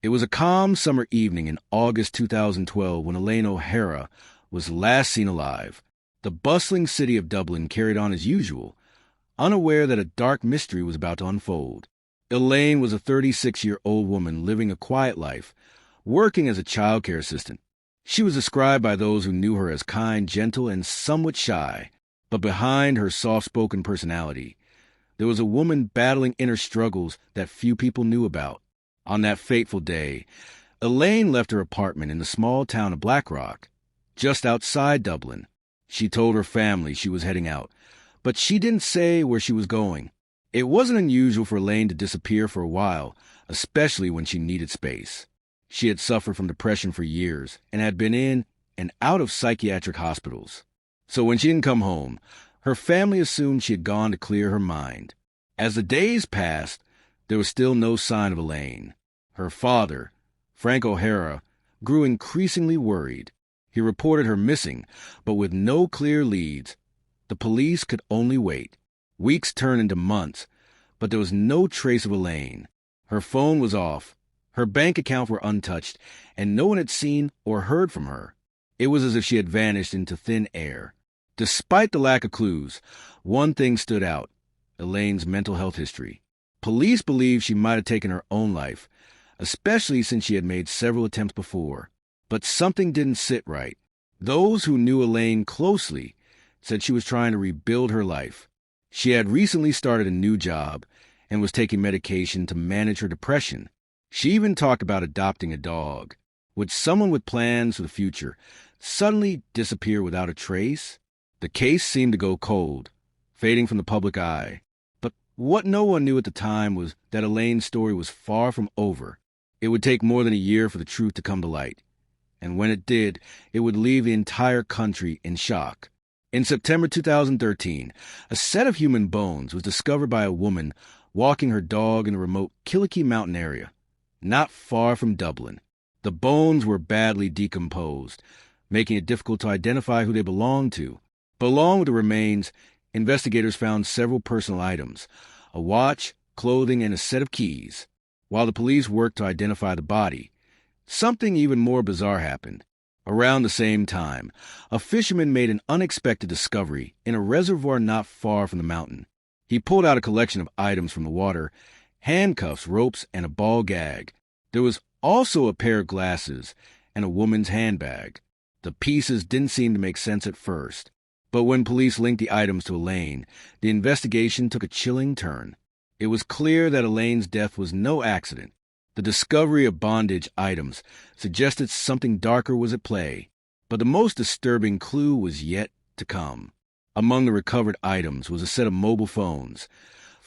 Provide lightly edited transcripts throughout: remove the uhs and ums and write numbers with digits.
It was a calm summer evening in August 2012 when Elaine O'Hara was last seen alive. The bustling city of Dublin carried on as usual, unaware that a dark mystery was about to unfold. Elaine was a 36-year-old woman living a quiet life, working as a childcare assistant. She was described by those who knew her as kind, gentle, and somewhat shy. But behind her soft-spoken personality, there was a woman battling inner struggles that few people knew about. On that fateful day, Elaine left her apartment in the small town of Blackrock, just outside Dublin. She told her family she was heading out, but she didn't say where she was going. It wasn't unusual for Elaine to disappear for a while, especially when she needed space. She had suffered from depression for years and had been in and out of psychiatric hospitals. So when she didn't come home, her family assumed she had gone to clear her mind. As the days passed, there was still no sign of Elaine. Her father, Frank O'Hara, grew increasingly worried. He reported her missing, but with no clear leads. The police could only wait. Weeks turned into months, but there was no trace of Elaine. Her phone was off, her bank accounts were untouched, and no one had seen or heard from her. It was as if she had vanished into thin air. Despite the lack of clues, one thing stood out: Elaine's mental health history. Police believed she might have taken her own life, especially since she had made several attempts before. But something didn't sit right. Those who knew Elaine closely said she was trying to rebuild her life. She had recently started a new job and was taking medication to manage her depression. She even talked about adopting a dog. Would someone with plans for the future suddenly disappear without a trace? The case seemed to go cold, fading from the public eye. But what no one knew at the time was that Elaine's story was far from over. It would take more than a year for the truth to come to light. And when it did, it would leave the entire country in shock. In September 2013, a set of human bones was discovered by a woman walking her dog in a remote Killikee Mountain area, not far from Dublin. The bones were badly decomposed, making it difficult to identify who they belonged to. But along with the remains, investigators found several personal items: a watch, clothing, and a set of keys. While the police worked to identify the body, something even more bizarre happened. Around the same time, a fisherman made an unexpected discovery in a reservoir not far from the mountain. He pulled out a collection of items from the water: handcuffs, ropes, and a ball gag. There was also a pair of glasses and a woman's handbag. The pieces didn't seem to make sense at first. But when police linked the items to Elaine, the investigation took a chilling turn. It was clear that Elaine's death was no accident. The discovery of bondage items suggested something darker was at play, but the most disturbing clue was yet to come. Among the recovered items was a set of mobile phones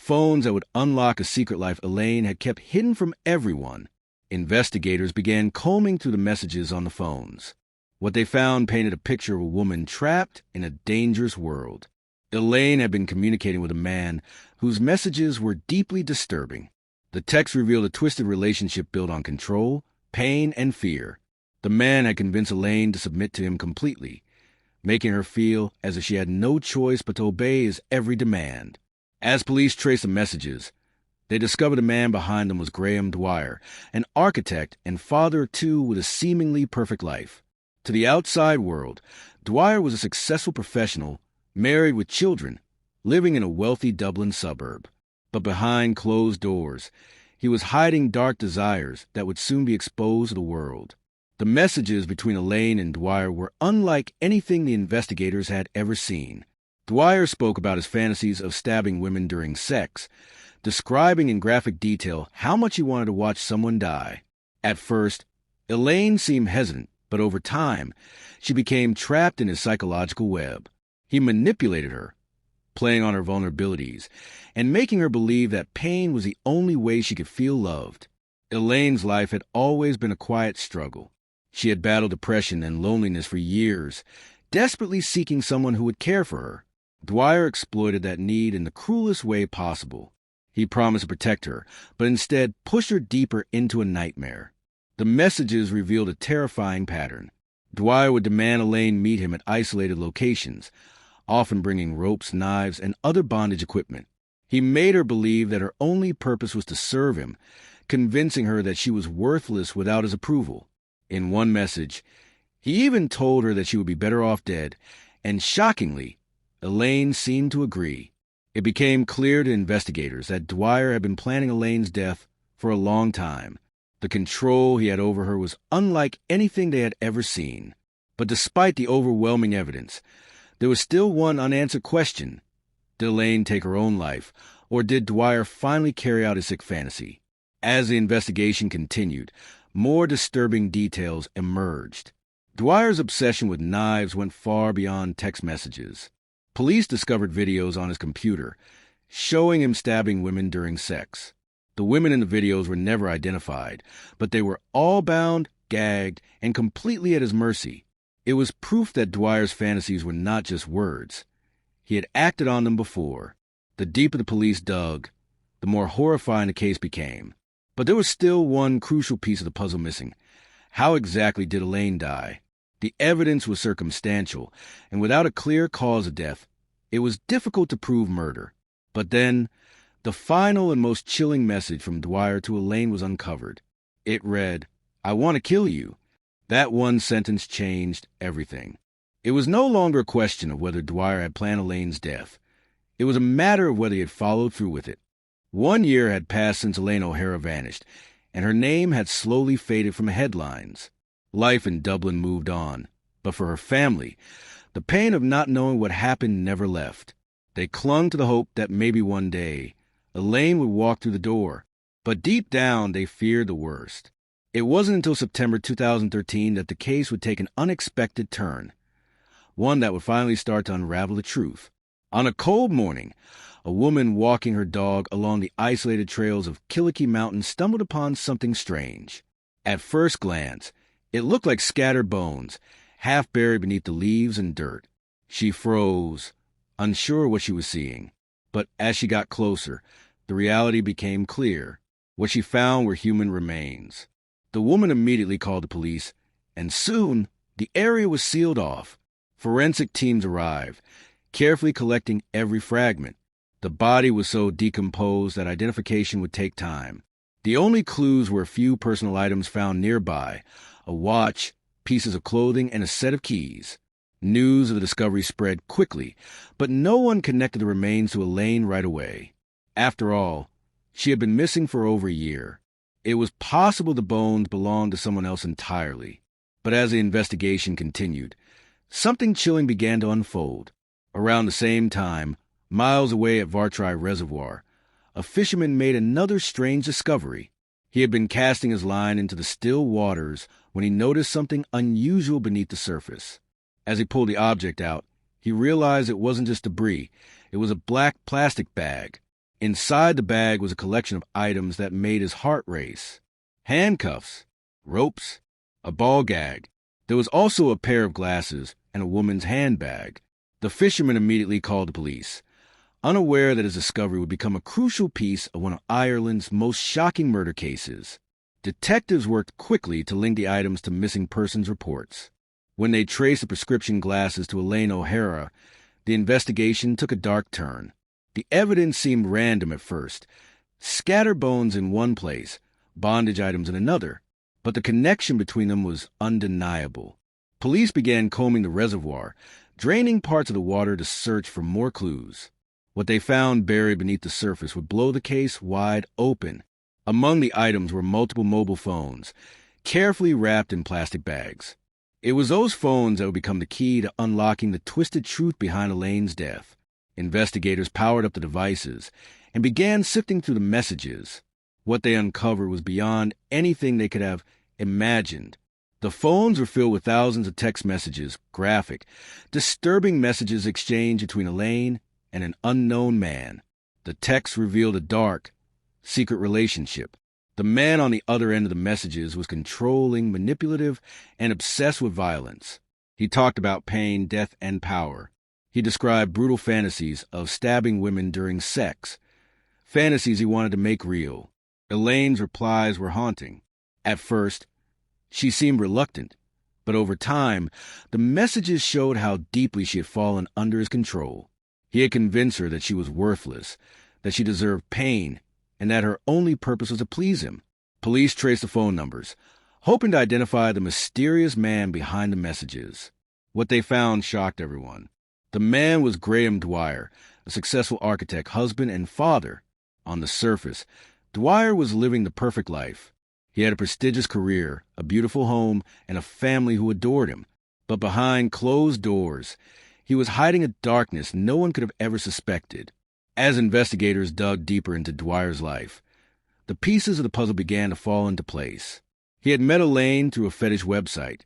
that would unlock a secret life Elaine had kept hidden from everyone. Investigators began combing through the messages on the phones. What they found painted a picture of a woman trapped in a dangerous world. Elaine had been communicating with a man whose messages were deeply disturbing. The text revealed a twisted relationship built on control, pain, and fear. The man had convinced Elaine to submit to him completely, making her feel as if she had no choice but to obey his every demand. As police traced the messages, they discovered the man behind them was Graham Dwyer, an architect and father of two with a seemingly perfect life. To the outside world, Dwyer was a successful professional, married with children, living in a wealthy Dublin suburb. But behind closed doors, he was hiding dark desires that would soon be exposed to the world. The messages between Elaine and Dwyer were unlike anything the investigators had ever seen. Dwyer spoke about his fantasies of stabbing women during sex, describing in graphic detail how much he wanted to watch someone die. At first, Elaine seemed hesitant, but over time, she became trapped in his psychological web. He manipulated her, playing on her vulnerabilities, and making her believe that pain was the only way she could feel loved. Elaine's life had always been a quiet struggle. She had battled depression and loneliness for years, desperately seeking someone who would care for her. Dwyer exploited that need in the cruelest way possible. He promised to protect her, but instead pushed her deeper into a nightmare. The messages revealed a terrifying pattern. Dwyer would demand Elaine meet him at isolated locations, often bringing ropes, knives, and other bondage equipment. He made her believe that her only purpose was to serve him, convincing her that she was worthless without his approval. In one message, he even told her that she would be better off dead, and shockingly, Elaine seemed to agree. It became clear to investigators that Dwyer had been planning Elaine's death for a long time. The control he had over her was unlike anything they had ever seen. But despite the overwhelming evidence, there was still one unanswered question. Did Elaine take her own life, or did Dwyer finally carry out his sick fantasy? As the investigation continued, more disturbing details emerged. Dwyer's obsession with knives went far beyond text messages. Police discovered videos on his computer showing him stabbing women during sex. The women in the videos were never identified, but they were all bound, gagged, and completely at his mercy. It was proof that Dwyer's fantasies were not just words. He had acted on them before. The deeper the police dug, the more horrifying the case became. But there was still one crucial piece of the puzzle missing. How exactly did Elaine die? The evidence was circumstantial, and without a clear cause of death, it was difficult to prove murder. But then, the final and most chilling message from Dwyer to Elaine was uncovered. It read, "I want to kill you." That one sentence changed everything. It was no longer a question of whether Dwyer had planned Elaine's death. It was a matter of whether he had followed through with it. 1 year had passed since Elaine O'Hara vanished, and her name had slowly faded from headlines. Life in Dublin moved on, but for her family, the pain of not knowing what happened never left. They clung to the hope that maybe one day, Elaine would walk through the door, but deep down they feared the worst. It wasn't until September 2013 that the case would take an unexpected turn, one that would finally start to unravel the truth. On a cold morning, a woman walking her dog along the isolated trails of Killicky Mountain stumbled upon something strange. At first glance, it looked like scattered bones, half buried beneath the leaves and dirt. She froze, unsure what she was seeing. But as she got closer, the reality became clear. What she found were human remains. The woman immediately called the police, and soon the area was sealed off. Forensic teams arrived, carefully collecting every fragment. The body was so decomposed that identification would take time. The only clues were a few personal items found nearby, a watch, pieces of clothing, and a set of keys. News of the discovery spread quickly, but no one connected the remains to Elaine right away. After all, she had been missing for over a year. It was possible the bones belonged to someone else entirely. But as the investigation continued, something chilling began to unfold. Around the same time, miles away at Vartry Reservoir, a fisherman made another strange discovery. He had been casting his line into the still waters when he noticed something unusual beneath the surface. As he pulled the object out, he realized it wasn't just debris. It was a black plastic bag. Inside the bag was a collection of items that made his heart race. Handcuffs, ropes, a ball gag. There was also a pair of glasses and a woman's handbag. The fisherman immediately called the police, unaware that his discovery would become a crucial piece of one of Ireland's most shocking murder cases. Detectives worked quickly to link the items to missing persons reports. When they traced the prescription glasses to Elaine O'Hara, the investigation took a dark turn. The evidence seemed random at first. Scattered bones in one place, bondage items in another, but the connection between them was undeniable. Police began combing the reservoir, draining parts of the water to search for more clues. What they found buried beneath the surface would blow the case wide open. Among the items were multiple mobile phones, carefully wrapped in plastic bags. It was those phones that would become the key to unlocking the twisted truth behind Elaine's death. Investigators powered up the devices and began sifting through the messages. What they uncovered was beyond anything they could have imagined. The phones were filled with thousands of text messages, graphic, disturbing messages exchanged between Elaine and an unknown man. The text revealed a dark, secret relationship. The man on the other end of the messages was controlling, manipulative, and obsessed with violence. He talked about pain, death, and power. He described brutal fantasies of stabbing women during sex, fantasies he wanted to make real. Elaine's replies were haunting. At first, she seemed reluctant, but over time, the messages showed how deeply she had fallen under his control. He had convinced her that she was worthless, that she deserved pain, and that her only purpose was to please him. Police traced the phone numbers, hoping to identify the mysterious man behind the messages. What they found shocked everyone. The man was Graham Dwyer, a successful architect, husband, and father. On the surface, Dwyer was living the perfect life. He had a prestigious career, a beautiful home, and a family who adored him. But behind closed doors, he was hiding a darkness no one could have ever suspected. As investigators dug deeper into Dwyer's life, the pieces of the puzzle began to fall into place. He had met Elaine through a fetish website,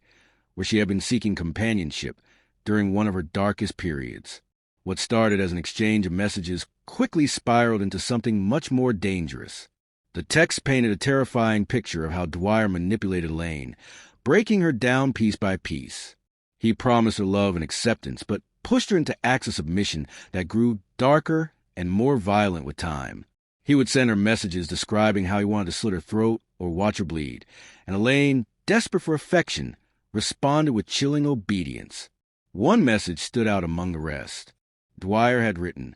where she had been seeking companionship during one of her darkest periods. What started as an exchange of messages quickly spiraled into something much more dangerous. The text painted a terrifying picture of how Dwyer manipulated Elaine, breaking her down piece by piece. He promised her love and acceptance, but pushed her into acts of submission that grew darker and more violent with time. He would send her messages describing how he wanted to slit her throat or watch her bleed, and Elaine, desperate for affection, responded with chilling obedience. One message stood out among the rest. Dwyer had written,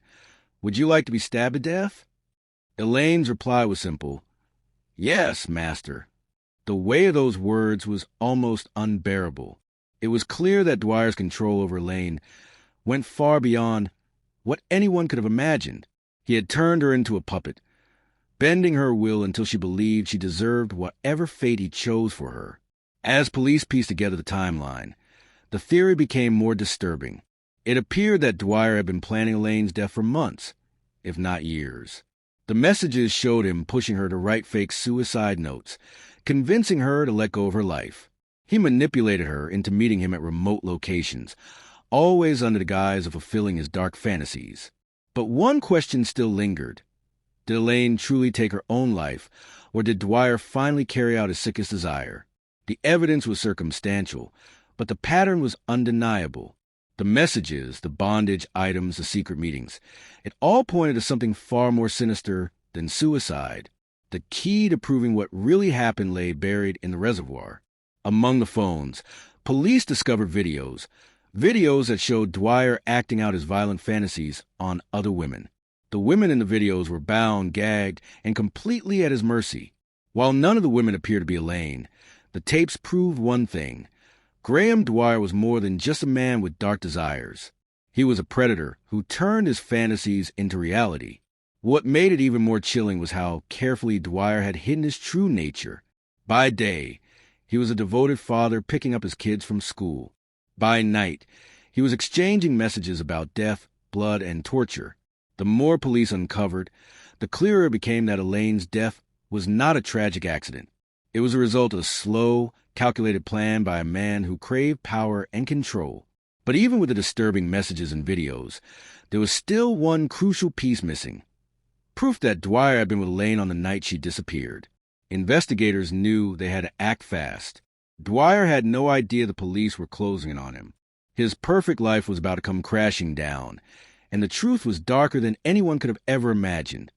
"Would you like to be stabbed to death?" Elaine's reply was simple, "Yes, master." The weight of those words was almost unbearable. It was clear that Dwyer's control over Elaine went far beyond what anyone could have imagined. He had turned her into a puppet, bending her will until she believed she deserved whatever fate he chose for her. As police pieced together the timeline, the theory became more disturbing. It appeared that Dwyer had been planning Elaine's death for months, if not years. The messages showed him pushing her to write fake suicide notes, convincing her to let go of her life. He manipulated her into meeting him at remote locations, always under the guise of fulfilling his dark fantasies. But one question still lingered. Did Elaine truly take her own life, or did Dwyer finally carry out his sickest desire? The evidence was circumstantial, but the pattern was undeniable. The messages, the bondage items, the secret meetings, it all pointed to something far more sinister than suicide. The key to proving what really happened lay buried in the reservoir. Among the phones, police discovered videos that showed Dwyer acting out his violent fantasies on other women. The women in the videos were bound, gagged, and completely at his mercy. While none of the women appeared to be Elaine, the tapes proved one thing. Graham Dwyer was more than just a man with dark desires. He was a predator who turned his fantasies into reality. What made it even more chilling was how carefully Dwyer had hidden his true nature. By day, he was a devoted father picking up his kids from school. By night, he was exchanging messages about death, blood, and torture. The more police uncovered, the clearer it became that Elaine's death was not a tragic accident. It was a result of a slow, calculated plan by a man who craved power and control. But even with the disturbing messages and videos, there was still one crucial piece missing. Proof that Dwyer had been with Elaine on the night she disappeared. Investigators knew they had to act fast. Dwyer had no idea the police were closing in on him. His perfect life was about to come crashing down, and the truth was darker than anyone could have ever imagined.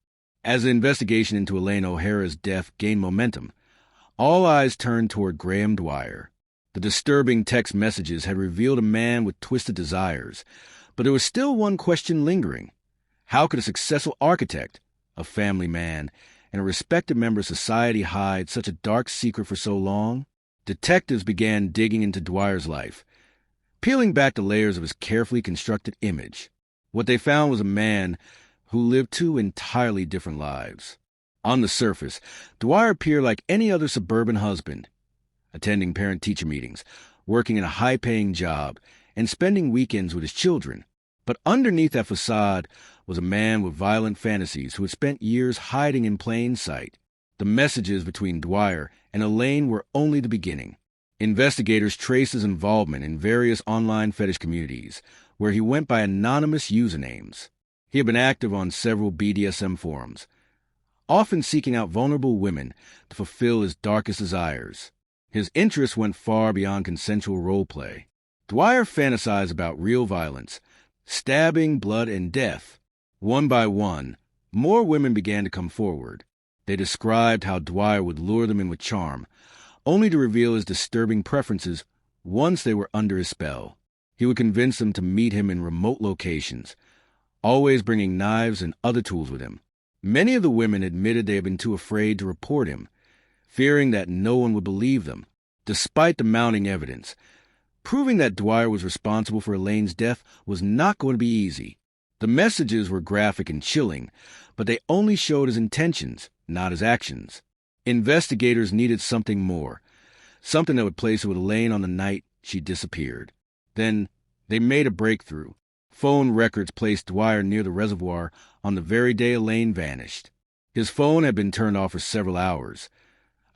As the investigation into Elaine O'Hara's death gained momentum, all eyes turned toward Graham Dwyer. The disturbing text messages had revealed a man with twisted desires, but there was still one question lingering. How could a successful architect, a family man, and a respected member of society hide such a dark secret for so long? Detectives began digging into Dwyer's life, peeling back the layers of his carefully constructed image. What they found was a man who lived two entirely different lives. On the surface, Dwyer appeared like any other suburban husband, attending parent-teacher meetings, working in a high-paying job, and spending weekends with his children. But underneath that facade was a man with violent fantasies who had spent years hiding in plain sight. The messages between Dwyer and Elaine were only the beginning. Investigators traced his involvement in various online fetish communities, where he went by anonymous usernames. He had been active on several BDSM forums, often seeking out vulnerable women to fulfill his darkest desires. His interests went far beyond consensual role play. Dwyer fantasized about real violence, stabbing, blood, and death. One by one, more women began to come forward. They described how Dwyer would lure them in with charm, only to reveal his disturbing preferences once they were under his spell. He would convince them to meet him in remote locations, always bringing knives and other tools with him. Many of the women admitted they had been too afraid to report him, fearing that no one would believe them, despite the mounting evidence. Proving that Dwyer was responsible for Elaine's death was not going to be easy. The messages were graphic and chilling, but they only showed his intentions, not his actions. Investigators needed something more, something that would place her with Elaine on the night she disappeared. Then they made a breakthrough. Phone records placed Dwyer near the reservoir on the very day Elaine vanished. His phone had been turned off for several hours,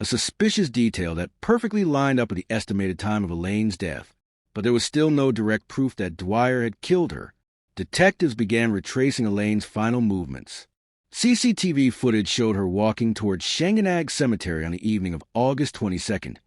a suspicious detail that perfectly lined up with the estimated time of Elaine's death. But there was still no direct proof that Dwyer had killed her. Detectives began retracing Elaine's final movements. CCTV footage showed her walking toward Shanganagh Cemetery on the evening of August 22nd,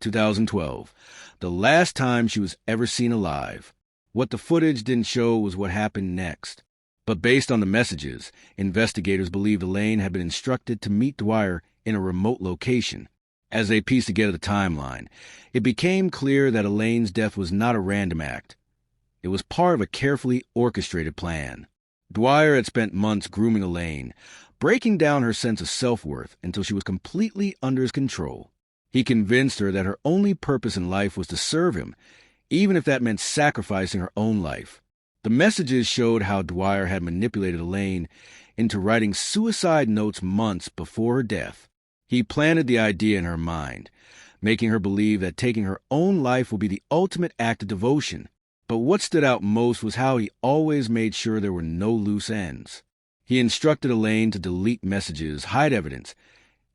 2012, the last time she was ever seen alive. What the footage didn't show was what happened next. But based on the messages, investigators believed Elaine had been instructed to meet Dwyer in a remote location. As they pieced together the timeline, it became clear that Elaine's death was not a random act. It was part of a carefully orchestrated plan. Dwyer had spent months grooming Elaine, breaking down her sense of self-worth until she was completely under his control. He convinced her that her only purpose in life was to serve him, even if that meant sacrificing her own life. The messages showed how Dwyer had manipulated Elaine into writing suicide notes months before her death. He planted the idea in her mind, making her believe that taking her own life would be the ultimate act of devotion. But what stood out most was how he always made sure there were no loose ends. He instructed Elaine to delete messages, hide evidence,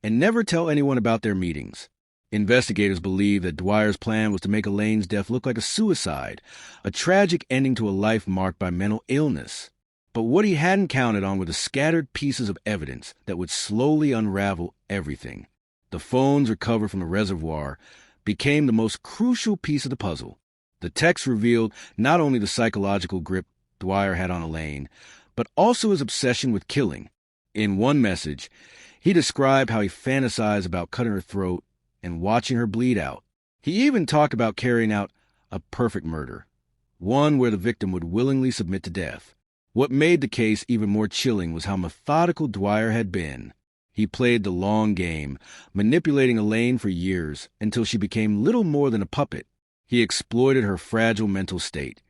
and never tell anyone about their meetings. Investigators believe that Dwyer's plan was to make Elaine's death look like a suicide, a tragic ending to a life marked by mental illness. But what he hadn't counted on were the scattered pieces of evidence that would slowly unravel everything. The phones recovered from the reservoir became the most crucial piece of the puzzle. The text revealed not only the psychological grip Dwyer had on Elaine, but also his obsession with killing. In one message, he described how he fantasized about cutting her throat and watching her bleed out. He even talked about carrying out a perfect murder, one where the victim would willingly submit to death. What made the case even more chilling was how methodical Dwyer had been. He played the long game, manipulating Elaine for years until she became little more than a puppet. He exploited her fragile mental state,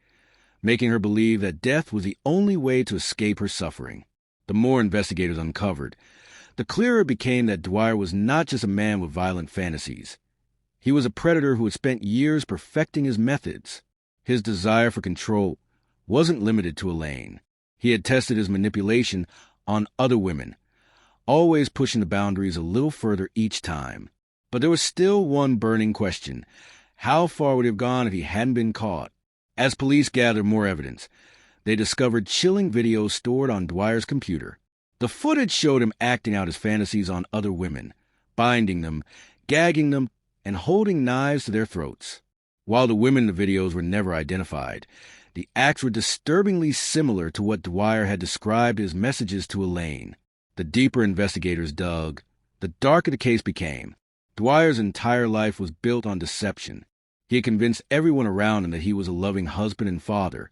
making her believe that death was the only way to escape her suffering. The more investigators uncovered, the clearer it became that Dwyer was not just a man with violent fantasies. He was a predator who had spent years perfecting his methods. His desire for control wasn't limited to Elaine. He had tested his manipulation on other women, always pushing the boundaries a little further each time. But there was still one burning question. How far would he have gone if he hadn't been caught? As police gathered more evidence, they discovered chilling videos stored on Dwyer's computer. The footage showed him acting out his fantasies on other women, binding them, gagging them, and holding knives to their throats. While the women in the videos were never identified, the acts were disturbingly similar to what Dwyer had described his messages to Elaine. The deeper investigators dug, the darker the case became. Dwyer's entire life was built on deception. He had convinced everyone around him that he was a loving husband and father.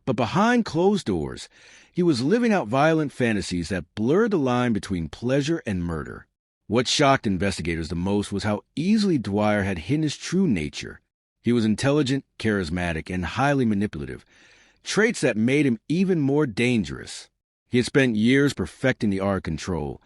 But behind closed doors, he was living out violent fantasies that blurred the line between pleasure and murder. What shocked investigators the most was how easily Dwyer had hidden his true nature. He was intelligent, charismatic, and highly manipulative, traits that made him even more dangerous. He had spent years perfecting the art of control,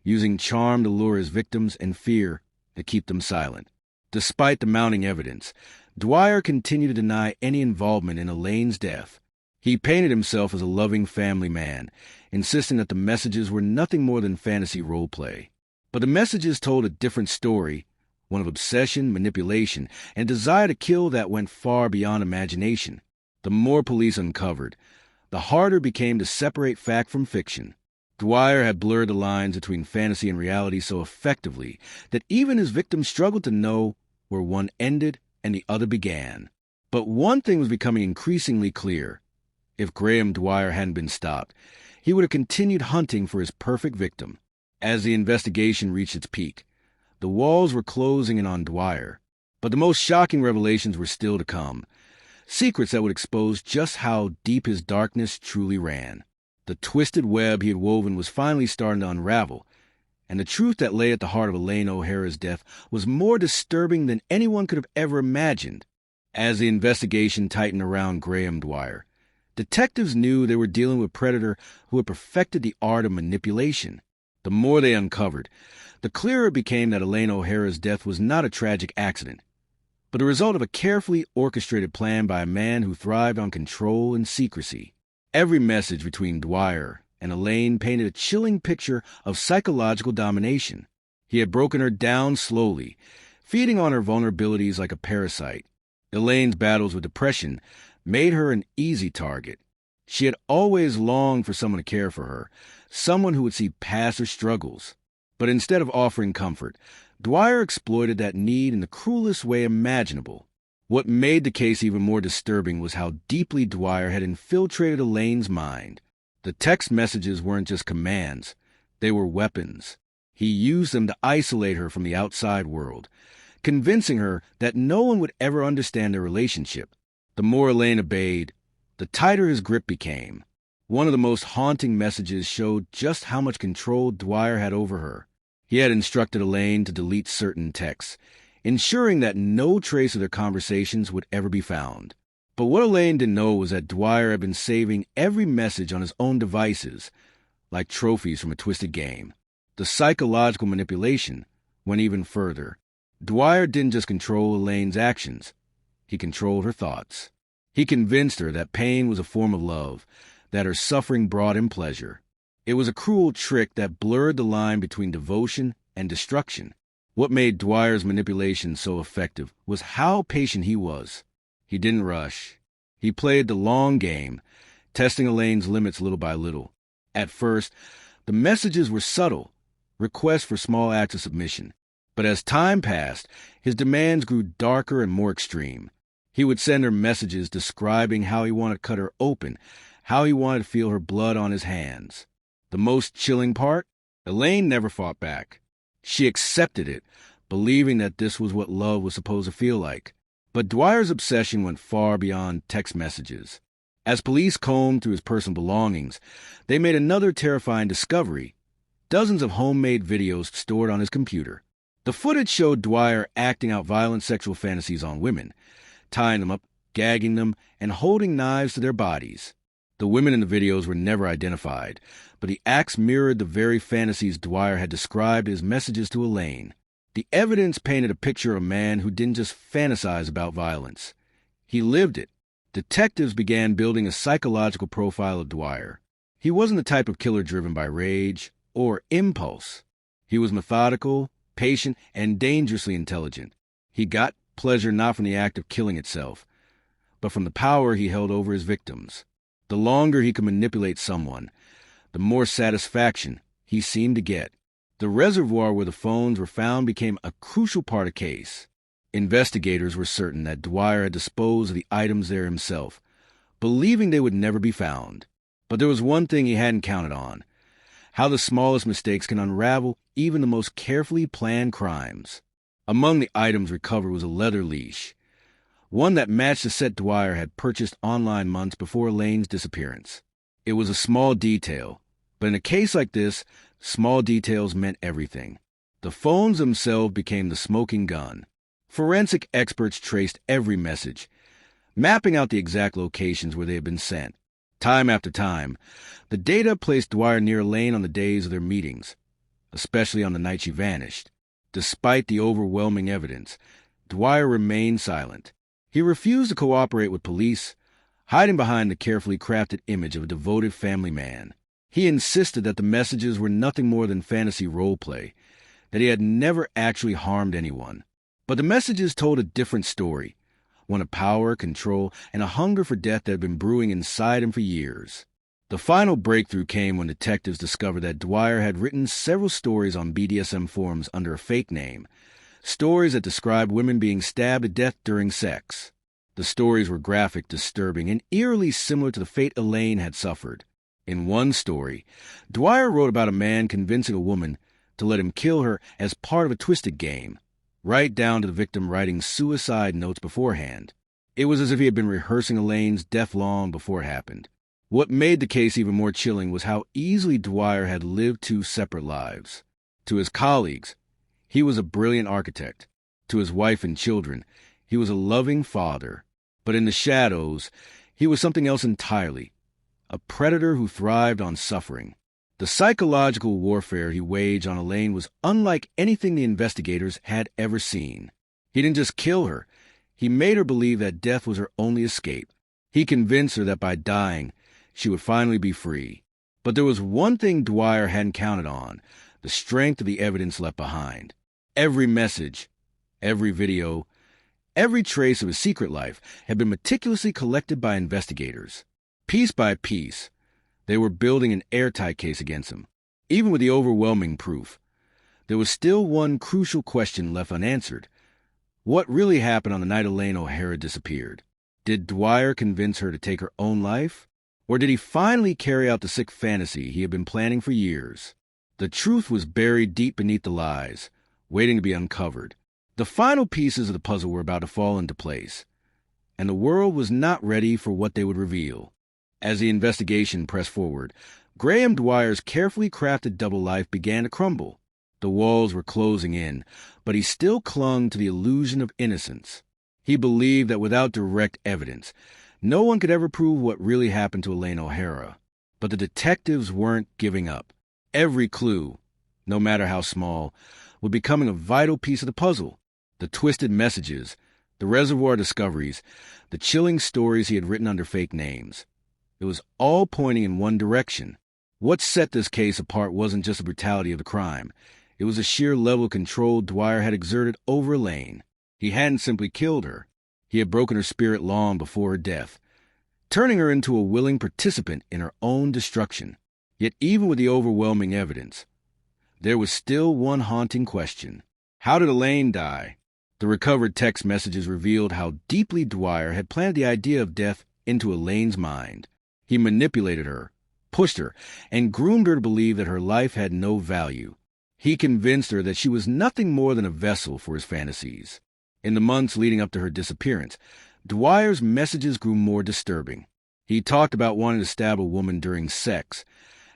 using charm to lure his victims and fear to keep them silent. Despite the mounting evidence, Dwyer continued to deny any involvement in Elaine's death. He painted himself as a loving family man, insisting that the messages were nothing more than fantasy role-play. But the messages told a different story, one of obsession, manipulation, and desire to kill that went far beyond imagination. The more police uncovered, the harder it became to separate fact from fiction. Dwyer had blurred the lines between fantasy and reality so effectively that even his victims struggled to know where one ended and the other began. But one thing was becoming increasingly clear. If Graham Dwyer hadn't been stopped, he would have continued hunting for his perfect victim. As the investigation reached its peak, the walls were closing in on Dwyer. But the most shocking revelations were still to come. Secrets that would expose just how deep his darkness truly ran. The twisted web he had woven was finally starting to unravel, And the truth that lay at the heart of Elaine O'Hara's death was more disturbing than anyone could have ever imagined. As the investigation tightened around Graham Dwyer, detectives knew they were dealing with a predator who had perfected the art of manipulation. The more they uncovered, the clearer it became that Elaine O'Hara's death was not a tragic accident, but the result of a carefully orchestrated plan by a man who thrived on control and secrecy. Every message between Dwyer and Elaine painted a chilling picture of psychological domination. He had broken her down slowly, feeding on her vulnerabilities like a parasite. Elaine's battles with depression made her an easy target. She had always longed for someone to care for her, someone who would see past her struggles. But instead of offering comfort, Dwyer exploited that need in the cruelest way imaginable. What made the case even more disturbing was how deeply Dwyer had infiltrated Elaine's mind. The text messages weren't just commands, they were weapons. He used them to isolate her from the outside world, convincing her that no one would ever understand their relationship. The more Elaine obeyed, the tighter his grip became. One of the most haunting messages showed just how much control Dwyer had over her. He had instructed Elaine to delete certain texts, ensuring that no trace of their conversations would ever be found. But what Elaine didn't know was that Dwyer had been saving every message on his own devices, like trophies from a twisted game. The psychological manipulation went even further. Dwyer didn't just control Elaine's actions, he controlled her thoughts. He convinced her that pain was a form of love, that her suffering brought him pleasure. It was a cruel trick that blurred the line between devotion and destruction. What made Dwyer's manipulation so effective was how patient he was. He didn't rush. He played the long game, testing Elaine's limits little by little. At first, the messages were subtle, requests for small acts of submission. But as time passed, his demands grew darker and more extreme. He would send her messages describing how he wanted to cut her open, how he wanted to feel her blood on his hands. The most chilling part? Elaine never fought back. She accepted it, believing that this was what love was supposed to feel like. But Dwyer's obsession went far beyond text messages. As police combed through his personal belongings, they made another terrifying discovery: dozens of homemade videos stored on his computer. The footage showed Dwyer acting out violent sexual fantasies on women, tying them up, gagging them, and holding knives to their bodies. The women in the videos were never identified, but the acts mirrored the very fantasies Dwyer had described as messages to Elaine. The evidence painted a picture of a man who didn't just fantasize about violence. He lived it. Detectives began building a psychological profile of Dwyer. He wasn't the type of killer driven by rage or impulse. He was methodical, patient, and dangerously intelligent. He got pleasure not from the act of killing itself, but from the power he held over his victims. The longer he could manipulate someone, the more satisfaction he seemed to get. The reservoir where the phones were found became a crucial part of the case. Investigators were certain that Dwyer had disposed of the items there himself, believing they would never be found. But there was one thing he hadn't counted on: how the smallest mistakes can unravel even the most carefully planned crimes. Among the items recovered was a leather leash, one that matched the set Dwyer had purchased online months before Elaine's disappearance. It was a small detail, but in a case like this, small details meant everything. The phones themselves became the smoking gun. Forensic experts traced every message, mapping out the exact locations where they had been sent. Time after time, the data placed Dwyer near Elaine on the days of their meetings, especially on the night she vanished. Despite the overwhelming evidence, Dwyer remained silent. He refused to cooperate with police, hiding behind the carefully crafted image of a devoted family man. He insisted that the messages were nothing more than fantasy role-play, that he had never actually harmed anyone. But the messages told a different story, one of power, control, and a hunger for death that had been brewing inside him for years. The final breakthrough came when detectives discovered that Dwyer had written several stories on BDSM forums under a fake name, stories that described women being stabbed to death during sex. The stories were graphic, disturbing, and eerily similar to the fate Elaine had suffered. In one story, Dwyer wrote about a man convincing a woman to let him kill her as part of a twisted game, right down to the victim writing suicide notes beforehand. It was as if he had been rehearsing Elaine's death long before it happened. What made the case even more chilling was how easily Dwyer had lived two separate lives. To his colleagues, he was a brilliant architect. To his wife and children, he was a loving father. But in the shadows, he was something else entirely, a predator who thrived on suffering. The psychological warfare he waged on Elaine was unlike anything the investigators had ever seen. He didn't just kill her, he made her believe that death was her only escape. He convinced her that by dying, she would finally be free. But there was one thing Dwyer hadn't counted on: the strength of the evidence left behind. Every message, every video, every trace of his secret life had been meticulously collected by investigators. Piece by piece, they were building an airtight case against him. Even with the overwhelming proof, there was still one crucial question left unanswered. What really happened on the night Elaine O'Hara disappeared? Did Dwyer convince her to take her own life? Or did he finally carry out the sick fantasy he had been planning for years? The truth was buried deep beneath the lies, waiting to be uncovered. The final pieces of the puzzle were about to fall into place, and the world was not ready for what they would reveal. As the investigation pressed forward, Graham Dwyer's carefully crafted double life began to crumble. The walls were closing in, but he still clung to the illusion of innocence. He believed that without direct evidence, no one could ever prove what really happened to Elaine O'Hara. But the detectives weren't giving up. Every clue, no matter how small, was becoming a vital piece of the puzzle. The twisted messages, the reservoir discoveries, the chilling stories he had written under fake names. It was all pointing in one direction. What set this case apart wasn't just the brutality of the crime. It was the sheer level of control Dwyer had exerted over Elaine. He hadn't simply killed her. He had broken her spirit long before her death, turning her into a willing participant in her own destruction. Yet even with the overwhelming evidence, there was still one haunting question. How did Elaine die? The recovered text messages revealed how deeply Dwyer had planted the idea of death into Elaine's mind. He manipulated her, pushed her, and groomed her to believe that her life had no value. He convinced her that she was nothing more than a vessel for his fantasies. In the months leading up to her disappearance, Dwyer's messages grew more disturbing. He talked about wanting to stab a woman during sex,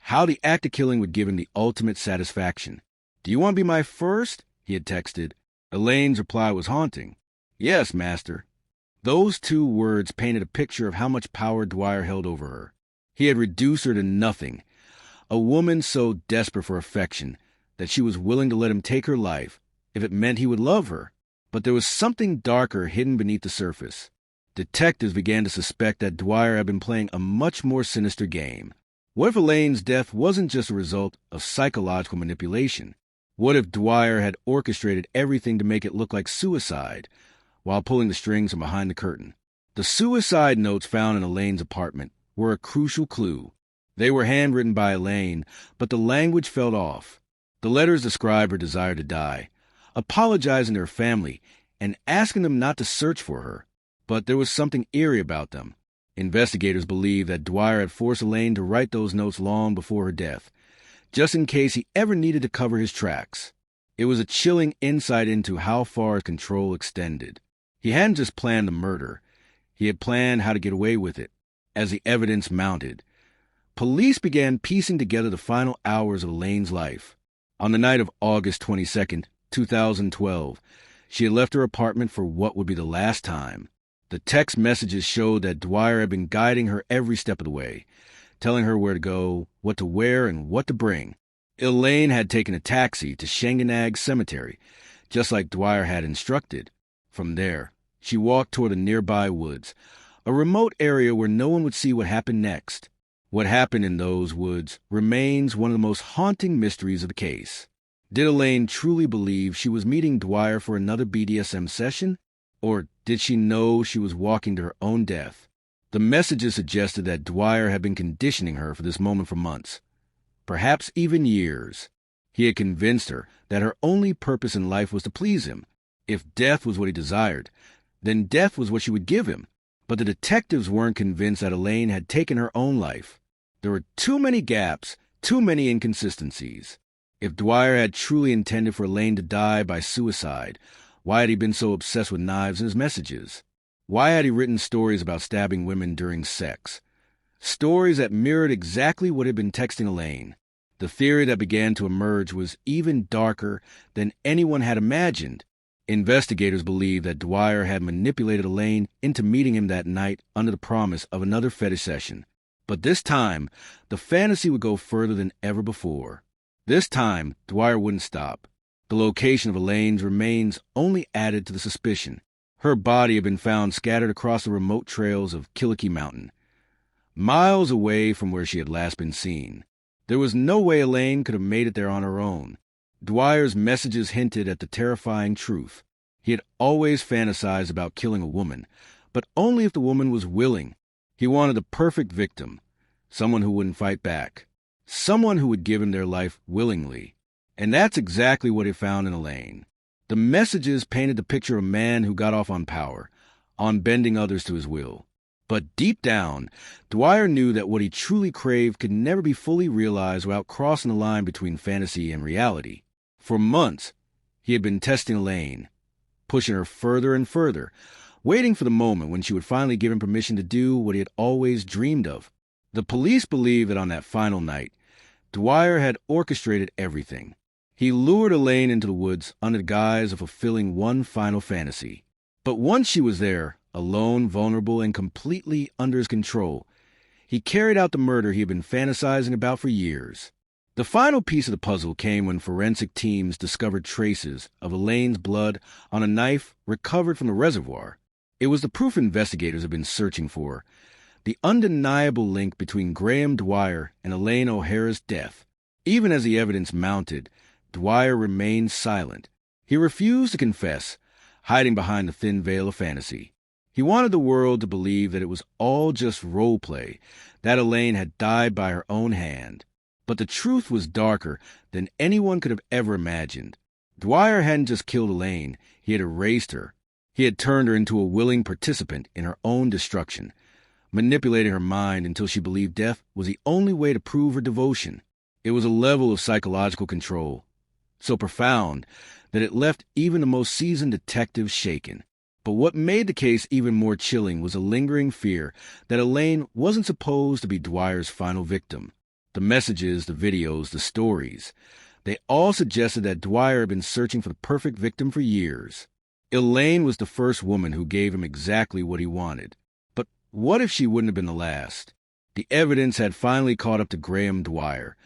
how the act of killing would give him the ultimate satisfaction. "Do you want to be my first?" he had texted. Elaine's reply was haunting. "Yes, master." Those two words painted a picture of how much power Dwyer held over her. He had reduced her to nothing, a woman so desperate for affection that she was willing to let him take her life if it meant he would love her. But there was something darker hidden beneath the surface. Detectives began to suspect that Dwyer had been playing a much more sinister game. What if Elaine's death wasn't just a result of psychological manipulation? What if Dwyer had orchestrated everything to make it look like suicide, while pulling the strings from behind the curtain? The suicide notes found in Elaine's apartment were a crucial clue. They were handwritten by Elaine, but the language felt off. The letters described her desire to die, apologizing to her family and asking them not to search for her. But there was something eerie about them. Investigators believed that Dwyer had forced Elaine to write those notes long before her death, just in case he ever needed to cover his tracks. It was a chilling insight into how far his control extended. He hadn't just planned the murder. He had planned how to get away with it. As the evidence mounted, police began piecing together the final hours of Elaine's life. On the night of August 22nd, 2012, she had left her apartment for what would be the last time. The text messages showed that Dwyer had been guiding her every step of the way, telling her where to go, what to wear, and what to bring. Elaine had taken a taxi to Shanganagh Cemetery, just like Dwyer had instructed. From there, she walked toward the nearby woods, a remote area where no one would see what happened next. What happened in those woods remains one of the most haunting mysteries of the case. Did Elaine truly believe she was meeting Dwyer for another BDSM session? Or did she know she was walking to her own death? The messages suggested that Dwyer had been conditioning her for this moment for months, perhaps even years. He had convinced her that her only purpose in life was to please him. If death was what he desired, then death was what she would give him. But the detectives weren't convinced that Elaine had taken her own life. There were too many gaps, too many inconsistencies. If Dwyer had truly intended for Elaine to die by suicide, why had he been so obsessed with knives in his messages? Why had he written stories about stabbing women during sex? Stories that mirrored exactly what he had been texting Elaine. The theory that began to emerge was even darker than anyone had imagined. Investigators believed that Dwyer had manipulated Elaine into meeting him that night under the promise of another fetish session. But this time, the fantasy would go further than ever before. This time, Dwyer wouldn't stop. The location of Elaine's remains only added to the suspicion. Her body had been found scattered across the remote trails of Killikee Mountain, miles away from where she had last been seen. There was no way Elaine could have made it there on her own. Dwyer's messages hinted at the terrifying truth. He had always fantasized about killing a woman, but only if the woman was willing. He wanted the perfect victim, someone who wouldn't fight back, someone who would give him their life willingly. And that's exactly what he found in Elaine. The messages painted the picture of a man who got off on power, on bending others to his will. But deep down, Dwyer knew that what he truly craved could never be fully realized without crossing the line between fantasy and reality. For months, he had been testing Elaine, pushing her further and further, waiting for the moment when she would finally give him permission to do what he had always dreamed of. The police believed that on that final night, Dwyer had orchestrated everything. He lured Elaine into the woods under the guise of fulfilling one final fantasy. But once she was there, alone, vulnerable, and completely under his control, he carried out the murder he had been fantasizing about for years. The final piece of the puzzle came when forensic teams discovered traces of Elaine's blood on a knife recovered from the reservoir. It was the proof investigators had been searching for, the undeniable link between Graham Dwyer and Elaine O'Hara's death. Even as the evidence mounted, Dwyer remained silent. He refused to confess, hiding behind the thin veil of fantasy. He wanted the world to believe that it was all just role play, that Elaine had died by her own hand. But the truth was darker than anyone could have ever imagined. Dwyer hadn't just killed Elaine, he had erased her. He had turned her into a willing participant in her own destruction, manipulating her mind until she believed death was the only way to prove her devotion. It was a level of psychological control, so profound that it left even the most seasoned detective shaken. But what made the case even more chilling was a lingering fear that Elaine wasn't supposed to be Dwyer's final victim. The messages, the videos, the stories, they all suggested that Dwyer had been searching for the perfect victim for years. Elaine was the first woman who gave him exactly what he wanted. But what if she wouldn't have been the last? The evidence had finally caught up to Graham Dwyer,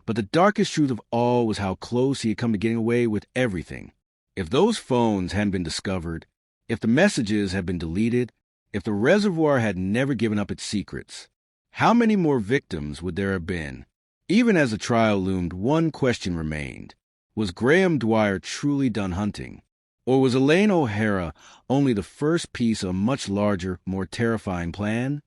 but the darkest truth of all was how close he had come to getting away with everything. If those phones hadn't been discovered, if the messages had been deleted, if the reservoir had never given up its secrets, how many more victims would there have been? Even as the trial loomed, one question remained. Was Graham Dwyer truly done hunting? Or was Elaine O'Hara only the first piece of a much larger, more terrifying plan?